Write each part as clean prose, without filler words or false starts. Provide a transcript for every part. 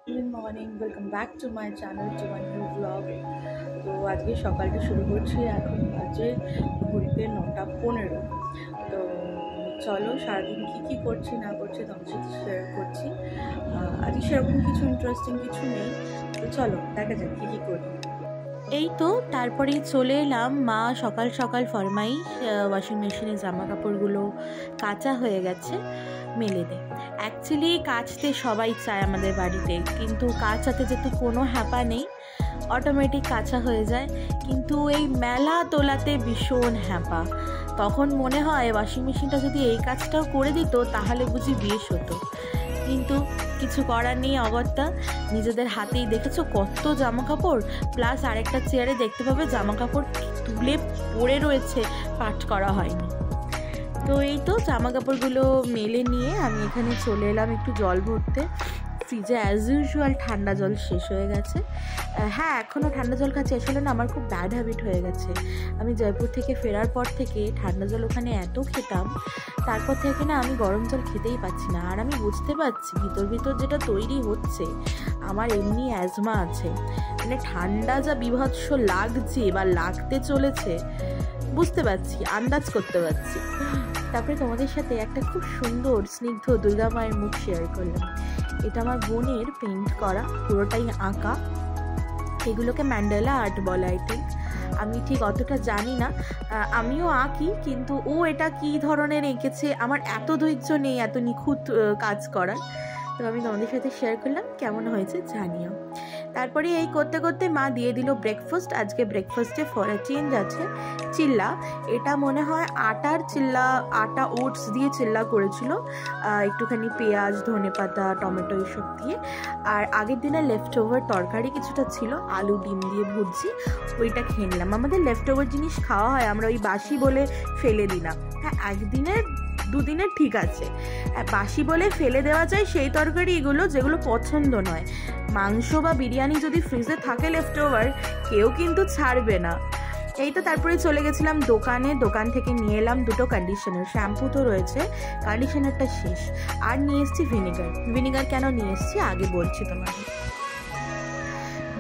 Good morning, welcome back to my channel to my new vlog. তো আজকে সকালটা শুরু করছি, এখন বাজে ঘড়িতে 9:15। তো চলো সারাদিন কী করছি না করছি তোমার সাথে শেয়ার করছি। আজকে সেরকম কিছু ইন্টারেস্টিং কিছু নেই, তো চলো দেখা যাক কী করি। এই তো তারপরেই চলে এলাম। মা সকাল সকাল ফরমাইশ ওয়াশিং মেশিনে জামা কাপড়গুলো কাচা হয়ে গেছে, মেলে দে। অ্যাকচুয়ালি কাচতে সবাই চায় আমাদের বাড়িতে, কিন্তু কাচাতে যেহেতু কোনো হ্যাপা নেই, অটোমেটিক কাচা হয়ে যায়। কিন্তু এই মেলা তোলাতে ভীষণ হ্যাপা। তখন মনে হয় ওয়াশিং মেশিনটা যদি এই কাজটাও করে দিত তাহলে বুঝি বেশ হতো, কিন্তু কিছু করার নেই, অগত্যা। নিজেদের হাতেই দেখেছো কত জামা কাপড়, প্লাস আরেকটা চেয়ারে দেখতে পাবে জামা কাপড় তুলে পড়ে রয়েছে, পাট করা হয়নি। তো এই তো জামা কাপড়গুলো মেলে নিয়ে আমি এখানে চলে এলাম একটু জল ভরতে। ফ্রিজে অ্যাজ ইউজুয়াল ঠান্ডা জল শেষ হয়ে গেছে। হ্যাঁ, এখনও ঠান্ডা জল খাচ্ছি। আসলে না, আমার খুব ব্যাড হ্যাবিট হয়ে গেছে। আমি জয়পুর থেকে ফেরার পর থেকে ঠান্ডা জল ওখানে এত খেতাম, তারপর থেকে না আমি গরম জল খেতেই পাচ্ছি না। আর আমি বুঝতে পারছি ভিতর যেটা তৈরি হচ্ছে, আমার এমনি অ্যাজমা আছে, মানে ঠান্ডা যা বিভৎস লাগছে বা লাগতে চলেছে বুঝতে পারছি, আন্দাজ করতে পারছি। তারপরে তোমাদের সাথে একটা খুব সুন্দর স্নিগ্ধ দুর্গা মায়ের মুখ শেয়ার করলাম। এটা আমার বোনের পেইন্ট করা, পুরোটাই আঁকা। এগুলোকে ম্যান্ডেলা আর্ট বলে আই থিঙ্ক। আমি ঠিক অতটা জানি না, আমিও আঁকি, কিন্তু ও এটা কী ধরনের এঁকেছে আমার এত ধৈর্য নেই এত নিখুঁত কাজ করার। তো আমি তোমাদের সাথে শেয়ার করলাম, কেমন হয়েছে জানিও। তারপরে এই করতে করতে মা দিয়ে দিল ব্রেকফাস্ট। আজকে ব্রেকফাস্টে ফর এ চেঞ্জ আছে চিল্লা। এটা মনে হয় আটার চিল্লা, আটা ওটস দিয়ে চিল্লা করেছিল, একটুখানি পেঁয়াজ, ধনেপাতা, টমেটো এসব দিয়ে। আর আগের দিনে লেফট ওভার তরকারি কিছুটা ছিল, আলু ডিম দিয়ে ভুজি, ওইটা খেয়ে নিলাম। আমাদের লেফট ওভার জিনিস খাওয়া হয়, আমরা ওই বাসি বলে ফেলে দিই না। হ্যাঁ, একদিনের দুদিনের ঠিক আছে, বাসি বলে ফেলে দেওয়া যায় সেই তরকারি এগুলো যেগুলো পছন্দ নয়। মাংস বা বিরিয়ানি যদি ফ্রিজে থাকে লেফট ওভার, কেউ কিন্তু ছাড়বে না। এই তো তারপরে চলে গেছিলাম দোকানে। দোকান থেকে নিয়ে এলাম দুটো কন্ডিশনার, শ্যাম্পু তো রয়েছে, কন্ডিশনারটা শেষ। আর নিয়ে এসেছি ভিনিগার কেন নিয়ে এসেছি আগে বলছি তোমাকে।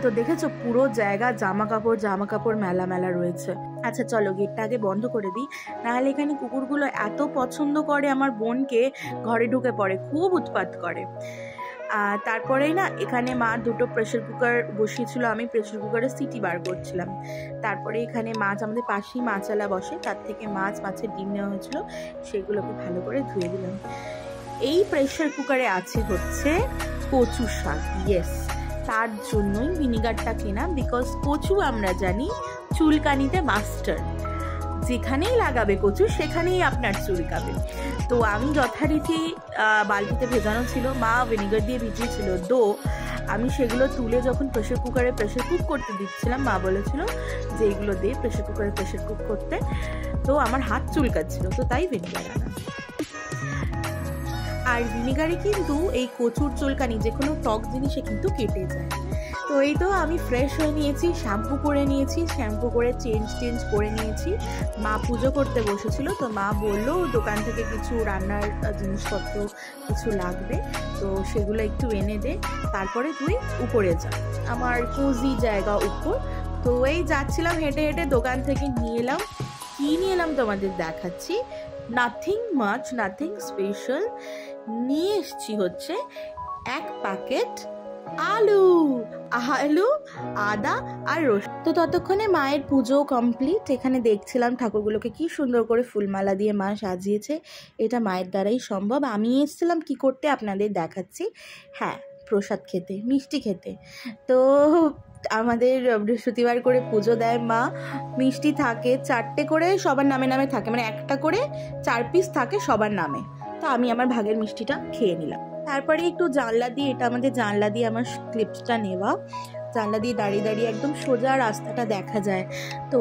তো দেখেছো পুরো জায়গা জামা কাপড় মেলা মেলা রয়েছে। আচ্ছা চলো গেটটা আগে বন্ধ করে দিই, নাহলে এখানে কুকুরগুলো এত পছন্দ করে আমার বোনকে, ঘরে ঢুকে পড়ে, খুব উৎপাত করে। তারপরেই না এখানে মা দুটো প্রেশার কুকার বসিয়েছিল, আমি প্রেশার কুকারে সিটি বার করছিলাম। তারপরে এখানে মাছ, আমাদের পাশেই মাছালা বসে, তার থেকে মাছের ডিম নেওয়া হয়েছিল, সেগুলোকে ভালো করে ধুয়ে দিলাম। এই প্রেশার কুকারে আছে হচ্ছে কচু শাক, ইয়েস, তার জন্যই ভিনিগারটা কেনা। বিকজ কচু আমরা জানি চুলকানিতে মাস্টার, যেখানেই লাগাবে কচু সেখানেই আপনার চুলকাবে। তো আমি যথারীতি বালতিতে ভেজানো ছিল, মা ভিনিগার দিয়ে ভিজিয়েছিল, আমি সেগুলো তুলে যখন প্রেশার কুক করতে দিচ্ছিলাম, মা বলেছিল যে এগুলো দিয়ে প্রেশার কুক করতে। তো আমার হাত চুলকাচ্ছিল, তো তাই ভিনিগার আনা। আর ভিনিগারে কিন্তু এই কচুর চুলকানি, যে কোনো টক জিনিসে কিন্তু কেটে যায়। তো এই তো আমি ফ্রেশ হয়ে নিয়েছি, শ্যাম্পু করে চেঞ্জ করে নিয়েছি। মা পুজো করতে বসেছিল, তো মা বললো দোকান থেকে কিছু রান্নার জিনিসপত্র কিছু লাগবে, তো সেগুলো একটু এনে দে, তারপরে তুই উপরে যা, আমার কোজি জায়গা উপর। তো এই যাচ্ছিলাম হেঁটে হেঁটে, দোকান থেকে নিয়ে এলাম তোমাদের দেখাচ্ছি। Nothing much, nothing special. নিয়ে এসছি হচ্ছে এক প্যাকেট আলু, আদা আর রসুন। তো ততক্ষণে মায়ের পুজো কমপ্লিট। এখানে দেখছিলাম ঠাকুরগুলোকে কি সুন্দর করে ফুলমালা দিয়ে মা সাজিয়েছে, এটা মায়ের দ্বারাই সম্ভব। আমি এসেছিলাম কি করতে আপনাদের দেখাচ্ছি, হ্যাঁ, প্রসাদ খেতে, মিষ্টি খেতে। তো আমাদের বৃহস্পতিবার করে পুজো দেয় মা, মিষ্টি থাকে 4টে করে, সবার নামে নামে থাকে, মানে একটা করে 4 পিস থাকে সবার নামে। তো আমি আমার ভাগের মিষ্টিটা খেয়ে নিলাম। তারপরে একটু জানলা দিয়ে, এটা আমাদের জানলা দিয়ে আমার ক্লিপসটা নেওয়া, জানলা দিয়ে দাঁড়িয়ে দাঁড়িয়ে একদম সোজা রাস্তাটা দেখা যায়। তো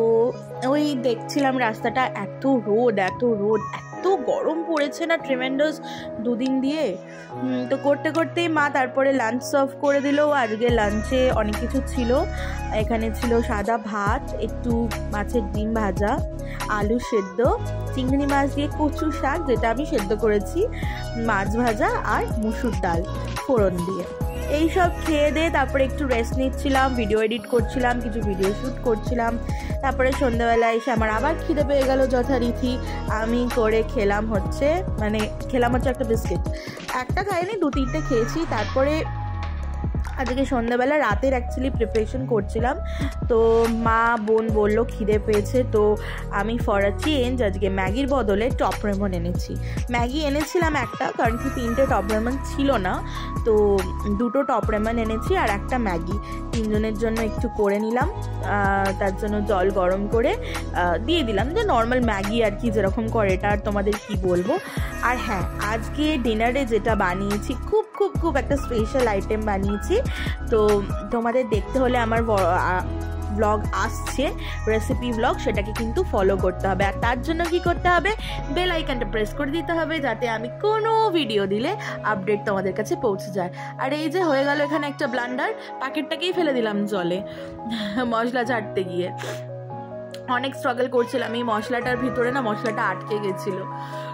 ওই দেখছিলাম রাস্তাটা, এত রোদ এত গরম পড়েছে না, ট্রিমেন্ডাস দুদিন দিয়ে। তো করতে করতেই মা তারপরে লাঞ্চ সার্ভ করে দিল। আজকে লাঞ্চে অনেক কিছু ছিল, এখানে ছিল সাদা ভাত, একটু মাছের ডিম ভাজা, আলু সেদ্ধ, চিংড়ি মাছ দিয়ে কচু শাক যেটা আমি সেদ্ধ করেছি, মাছ ভাজা আর মুসুর ডাল ফোড়ন দিয়ে। এই সব খেয়ে দিয়ে তারপরে একটু রেস্ট নিচ্ছিলাম, ভিডিও এডিট করছিলাম, কিছু ভিডিও শ্যুট করছিলাম। তারপরে সন্ধ্যাবেলা এসে আমার আবার খিদে পেয়ে গেল যথারীতি। আমি করে খেলাম হচ্ছে একটা বিস্কিট, একটা খাইনি, 2-3টে খেয়েছি। তারপরে আজকে সন্ধ্যাবেলা রাতের অ্যাকচুয়ালি প্রিপারেশন করছিলাম, তো মা বোন বললো খিদে পেয়েছে, তো আমি ফর আ চেঞ্জ আজকে ম্যাগির বদলে টপ রেমন এনেছি। ম্যাগি এনেছিলাম একটা, কারণ কি 3টে টপ রেমন ছিল না, তো 2টো টপ রেমন এনেছি আর একটা ম্যাগি, 3জনের জন্য একটু করে নিলাম। তার জন্য জল গরম করে দিয়ে দিলাম, যে নর্মাল ম্যাগি আর কি যেরকম করে, এটা আর তোমাদের কি বলবো। আর হ্যাঁ, আজকে ডিনারে যেটা বানিয়েছি খুব খুব খুব একটা স্পেশাল আইটেম বানিয়েছি, তো তোমাদের দেখতে হলে আমার ব্লগ আসছে, রেসিপি ব্লগ, সেটাকে কিন্তু ফলো করতে হবে। আর তার জন্য কি করতে হবে, বেল আইকনটা প্রেস করে দিতে হবে, যাতে আমি কোনো ভিডিও দিলে আপডেট তোমাদের কাছে পৌঁছে যায়। আর এই যে হয়ে গেল এখানে একটা ব্লান্ডার, প্যাকেটটাকেই ফেলে দিলাম জলে মশলা ছাড়তে গিয়ে। অনেক স্ট্রাগল করছিলাম, এই মশলাটার ভিতরে না মশলাটা আটকে গেছিলো।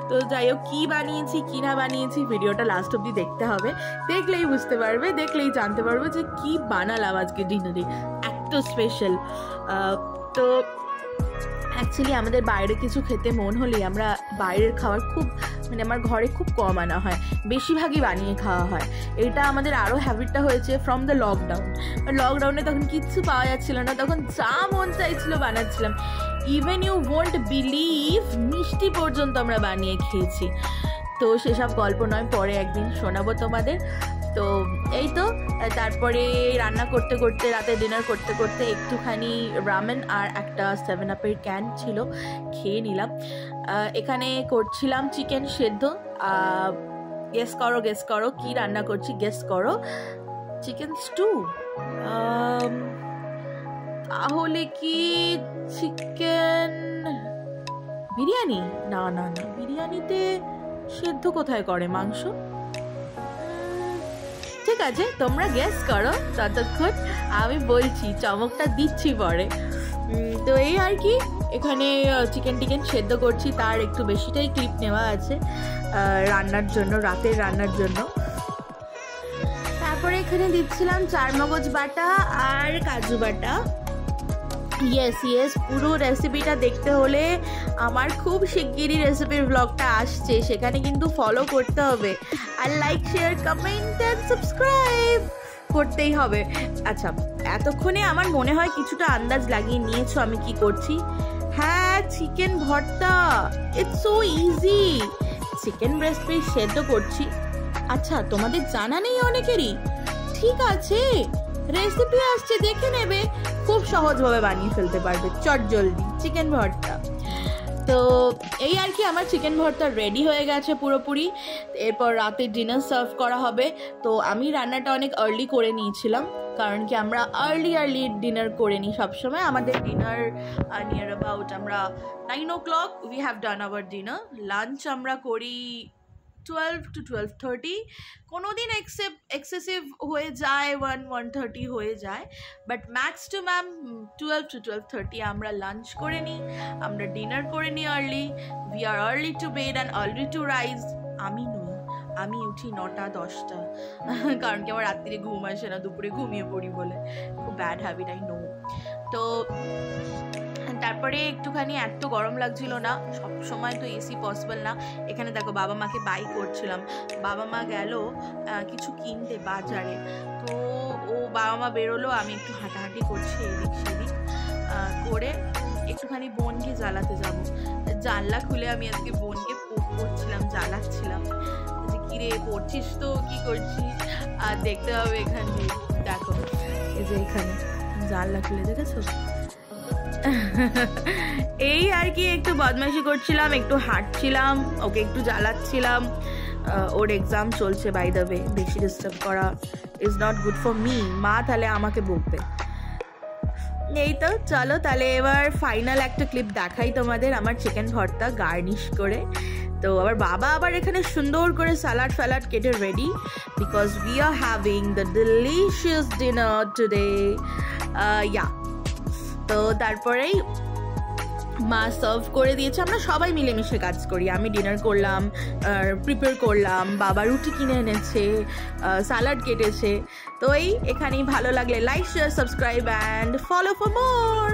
তো যাই হোক, কী বানিয়েছি কী না বানিয়েছি ভিডিওটা লাস্ট অবধি দেখতে হবে, দেখলেই বুঝতে পারবে, দেখলেই জানতে পারবে যে কী বানালাম আজকে ডিনারে, এত স্পেশাল। তো অ্যাকচুয়ালি আমাদের বাইরে কিছু খেতে মন হলেই আমরা বাইরের খাবার খুব আমার ঘরে খুব কম আনা হয়, বেশিরভাগই বানিয়ে খাওয়া হয়। এটা আমাদের আরও হ্যাবিটটা হয়েছে ফ্রম দ্য লকডাউনে। তখন কিচ্ছু পাওয়া যাচ্ছিল না, তখন যা মন চাইছিল বানাচ্ছিলাম। ইভেন ইউ ওয়ন্ট বিলিভ, মিষ্টি পর্যন্ত আমরা বানিয়ে খেয়েছি। তো সেসব গল্প নয়, পরে একদিন শোনাবো তোমাদের। তো এই তো, তারপরে রান্না করতে করতে, রাতে ডিনার করতে করতে একটুখানি রামেন আর একটা 7-আপের ক্যান ছিল, খেয়ে নিলাম। এখানে করছিলাম চিকেন সেদ্ধ। গেস করো কি রান্না করছি, গেস করো। Chicken stew? তাহলে কি চিকেন বিরিয়ানি? না, বিরিয়ানিতে সেদ্ধ কোথায় করে মাংস? ঠিক আছে, তোমরা গেস করো, ততক্ষণ আমি বলছি, চমকটা দিচ্ছি পরে। তো এই আর কি, এখানে চিকেন সেদ্ধ করছি, তার একটু বেশিটাই ক্লিপ নেওয়া আছে রান্নার জন্য, রাতের রান্নার জন্য। তারপরে এখানে দিচ্ছিলাম চারমগজ বাটা আর কাজু বাটা। ইয়েস, পুরো রেসিপিটা দেখতে হলে আমার খুব শিগগিরই রেসিপির ব্লগটা আসছে, সেখানে কিন্তু ফলো করতে হবে, আর like, share, comment and subscribe করতেই হবে। আচ্ছা, এতক্ষণে আমার মনে হয় কিছুটা আন্দাজ লাগিয়ে নিয়েছো আমি কি করছি। হ্যাঁ, চিকেন ভর্তা। It's so easy. Chicken breast piece সেদ্ধ করছি। আচ্ছা, তোমাদের জানা নেই অনেকেরই? ঠিক আছে, রেসিপি আসছে, দেখে নেবে, খুব সহজভাবে বানিয়ে ফেলতে পারবে চটজলদি চিকেন ভর্তা। তো এই আর কি, আমার চিকেন ভর্তা রেডি হয়ে গেছে পুরোপুরি। এরপর রাতে ডিনার সার্ভ করা হবে। তো আমি রান্নাটা অনেক আর্লি করে নিয়েছিলাম, কারণ কি আমরা আর্লি ডিনার করে নিই সবসময়। আমাদের ডিনার নিয়ার অ্যাবাউট আমরা 9 o'clock we have done our dinner. Lunch আমরা করি 12 to 12:30, কোনো দিন এক্সেসিভ হয়ে যায় 1-1:30 হয়ে যায়, বাট ম্যাক্স টু 12 to 12:30 আমরা লাঞ্চ করে নিই, আমরা ডিনার করে নিই early. We are early to bed and early to rise. আমি উঠি 9টা-10টা, কারণ কি আমার রাত্রিরে ঘুম আসে না, দুপুরে ঘুমিয়ে পড়ি বলে, খুব ব্যাড হ্যাবিট, আই নো। তো তারপরে একটুখানি এত গরম লাগছিল না, সব সময় তো এসি পসিবল না। এখানে দেখো বাবা মাকে বাই করছিলাম, বাবা মা গেল কিছু কিনতে বাজারে, তো বাবা মা বেরোলো, আমি একটু হাঁটাহাঁটি করছি এদিক সেদিক করে, একটুখানি বোনকে জ্বালাতে যাবো। জানলা খুলে আমি আজকে বোনকে পোক করছিলাম, জ্বালাচ্ছিলাম, যে কিরে পড়ছিস তো, কি করছিস? আর দেখতে হবে এখানে, দেখো এই যে এখানে জানলা খুলে, দেখেছো? এই আর কি, একটু বদমাইশি করছিলাম, একটু হাঁটছিলাম, ওকে একটু জ্বালাচ্ছিলাম। ওর এক্সাম চলছে বাই দ্য ওয়ে, বেশি ডিস্টার্ব করা is not good for me, মা তাহলে আমাকে বকবে। এই তো, চলো তাহলে এবার ফাইনাল একটা ক্লিপ দেখাই তোমাদের, আমার চিকেন ভর্তা গার্নিশ করে। তো বাবা আবার এখানে সুন্দর করে স্যালাড কেটে ready, because we are having the delicious dinner today. তো তারপরেই মা সার্ভ করে দিয়েছে, আমরা সবাই মিলেমিশে কাজ করি। আমি ডিনার করলাম, প্রিপেয়ার করলাম, বাবা রুটি কিনে এনেছে, স্যালাড কেটেছে। তো এই এখানেই, ভালো লাগলে like share subscribe and follow for more.